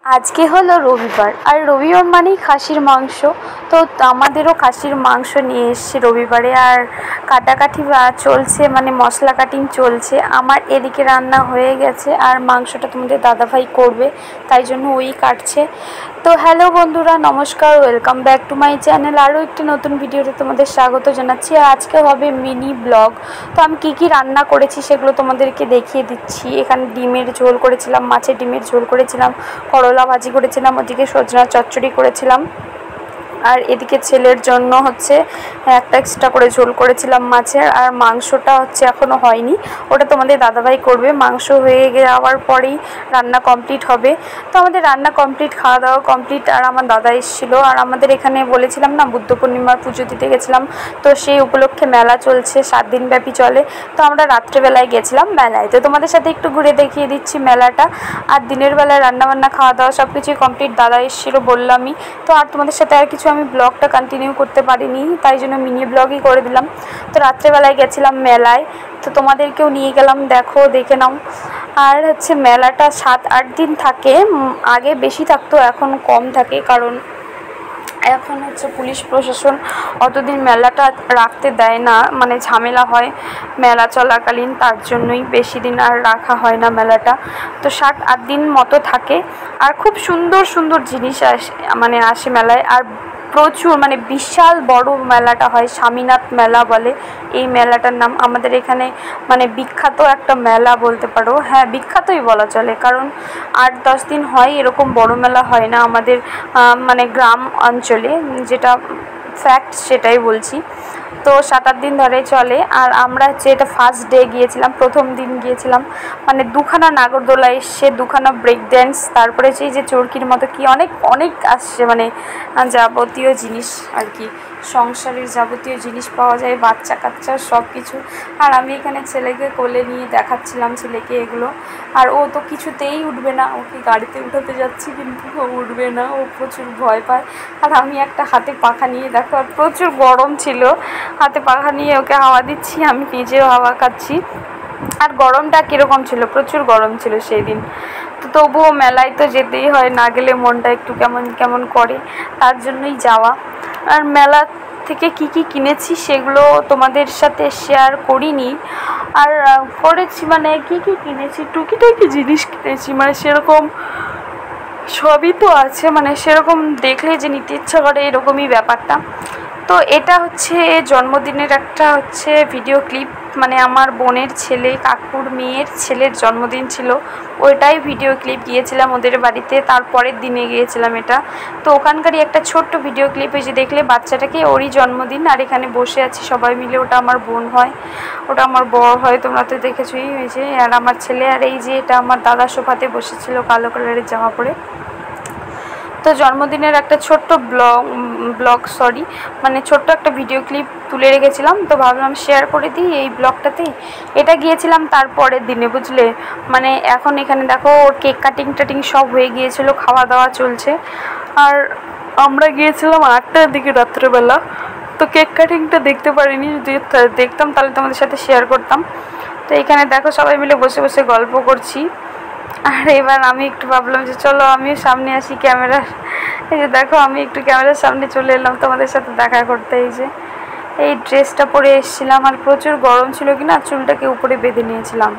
আজকে হলো রবিবার, আর রবিবার মানেই খাসির মাংস। তো আমাদেরও খাসির মাংস নিয়ে এসেছে রবিবারে, আর কাটাকাটি চলছে, মানে মশলা কাটিং চলছে। আমার এদিকে রান্না হয়ে গেছে, আর মাংসটা তোমাদের দাদাভাই করবে, তাই জন্য ওই কাটছে। তো হ্যালো বন্ধুরা, নমস্কার, welcome back to my channel. আরও একটি নতুন ভিডিওতে তোমাদের স্বাগত জানাচ্ছি। আজকে হবে মিনি ব্লগ। তো আমি কী রান্না করেছি সেগুলো তোমাদেরকে দেখিয়ে দিচ্ছি। এখানে ডিমের ঝোল করেছিলাম, মাছের ডিমের ঝোল করেছিলাম, করলা ভাজি করেছিলাম, ওদিকে সজনা চচ্চড়ি করেছিলাম, আর এদিকে ছেলের জন্য হচ্ছে একটা এক্সট্রা করে ঝোল করেছিলাম মাছের। আর মাংসটা হচ্ছে এখনও হয়নি, ওটা তোমাদের দাদাভাই করবে। মাংস হয়ে যাওয়ার পরেই রান্না কমপ্লিট হবে। তো আমাদের রান্না কমপ্লিট, খাওয়া দাওয়া কমপ্লিট, আর আমার দাদা এসেছিলো। আর আমাদের এখানে বলেছিলাম না, বুদ্ধ পূর্ণিমার পুজো দিতে গেছিলাম, তো সেই উপলক্ষে মেলা চলছে, 7 দিন ব্যাপী চলে। তো আমরা রাত্রেবেলায় গেছিলাম মেলায়, তো তোমাদের সাথে একটু ঘুরে দেখিয়ে দিচ্ছি মেলাটা। আর দিনের বেলায় রান্নাবান্না, খাওয়া দাওয়া সব কিছুই কমপ্লিট। দাদা এসেছিলো বললামই তো, আর তোমাদের সাথে আর কিছু আমি ব্লগটা কন্টিনিউ করতে পারিনি, তাই জন্য মিনি ব্লগই করে দিলাম। তো রাত্রেবেলায় গেছিলাম মেলায়, তো তোমাদেরকেও নিয়ে গেলাম, দেখে নাও। আর হচ্ছে মেলাটা 7-8 দিন থাকে, আগে বেশি থাকতো, এখন কম থাকে, কারণ এখন হচ্ছে পুলিশ প্রশাসন অতদিন মেলাটা রাখতে দেয় না, মানে ঝামেলা হয় মেলা চলাকালীন, তার জন্যই বেশি দিন আর রাখা হয় না মেলাটা। তো 7-8 দিন মতো থাকে, আর খুব সুন্দর সুন্দর জিনিস আসে মেলায়। আর প্রচুর, মানে বিশাল বড় মেলাটা হয়, স্বামীনাথ মেলা বলে এই মেলাটার নাম। আমাদের এখানে মানে বিখ্যাত একটা মেলা বলতে পারো, হ্যাঁ বিখ্যাতই বলা চলে, কারণ 8-10 দিন হয়, এরকম বড় মেলা হয় না আমাদের মানে গ্রাম অঞ্চলে, যেটা ফ্যাক্ট সেটাই বলছি। তো 7-8 দিন ধরে চলে। আর আমরা যেটা ফার্স্ট ডে গিয়েছিলাম, প্রথম দিন গিয়েছিলাম, মানে 2খানা নাগরদোলা এসছে, 2খানা ব্রেক ড্যান্স, তারপরে যে চরকির মতো কি অনেক অনেক আসছে, মানে যাবতীয় জিনিস আর কি, সংসারের যাবতীয় জিনিস পাওয়া যায়, বাচ্চা কাচ্চা সব কিছু। আর আমি এখানে ছেলেকে কোলে নিয়ে দেখাচ্ছিলাম ছেলেকে এগুলো, আর ও তো কিছুতেই উঠবে না। ওকে গাড়িতে উঠাতে যাচ্ছি, কিন্তু ও উঠবে না, ও প্রচুর ভয় পায়। আর আমি একটা হাতে পাখা নিয়ে, দেখো, আর প্রচুর গরম ছিল, হাতে পাখা নিয়ে ওকে হাওয়া দিচ্ছি, আমি নিজেও হাওয়া খাচ্ছি। আর গরমটা কীরকম ছিল, প্রচুর গরম ছিল সেই দিন। তো তবুও মেলায় তো যেতেই হয়, না গেলে মনটা একটু কেমন কেমন করে, তার জন্যই যাওয়া। আর মেলা থেকে কি কিনেছি সেগুলো তোমাদের সাথে শেয়ার করিনি, আর করেছি, মানে কি কিনেছি, টুকিটাকি জিনিস কিনেছি, মানে সেরকম সবই তো আছে, মানে সেরকম দেখলে যে নিতে ইচ্ছা করে, এরকমই ব্যাপারটা। তো এটা হচ্ছে জন্মদিনের একটা হচ্ছে ভিডিও ক্লিপ, মানে আমার বোনের ছেলে, কাকুর মেয়ের ছেলের জন্মদিন ছিল, ওইটাই ভিডিও ক্লিপ গিয়েছিলাম ওদের বাড়িতে, তারপরের দিনে গিয়েছিলাম এটা। তো ওখানকারই একটা ছোট্ট ভিডিও ক্লিপ, এই যে দেখলে বাচ্চাটাকে, ওরই জন্মদিন। আর এখানে বসে আছি সবাই মিলে, ওটা আমার বোন হয়, ওটা আমার বর হয়, তোমরা তো দেখেছোই, এই যে। আর আমার ছেলে, আর এই যে এটা আমার দাদা সোফাতে বসেছিল কালো কালারের জামা পরে। তো জন্মদিনের একটা ছোট্ট মানে ছোট্ট একটা ভিডিও ক্লিপ তুলে রেখেছিলাম, তো ভাবলাম শেয়ার করে দিই এই ব্লগটাতেই। এটা গিয়েছিলাম তারপরের দিনে, বুঝলে, মানে এখন এখানে দেখো ওর কেক কাটিং সব হয়ে গিয়েছিল, খাওয়া দাওয়া চলছে। আর আমরা গিয়েছিলাম 8টার দিকে রাত্রেবেলা, তো কেক কাটিংটা দেখতে পারিনি, যদি দেখতাম তাহলে তোমাদের সাথে শেয়ার করতাম। তো এখানে দেখো সবাই মিলে বসে বসে গল্প করছি। আর এবার আমি একটু ভাবলাম যে চলো আমিও সামনে আসি ক্যামেরার, এই যে দেখো আমি একটু ক্যামেরার সামনে চলে এলাম তোমাদের সাথে দেখা করতে। এই যে এই ড্রেসটা পরে এসেছিলাম, আর প্রচুর গরম ছিল কিনা, চুলটাকে উপরে বেঁধে নিয়েছিলাম।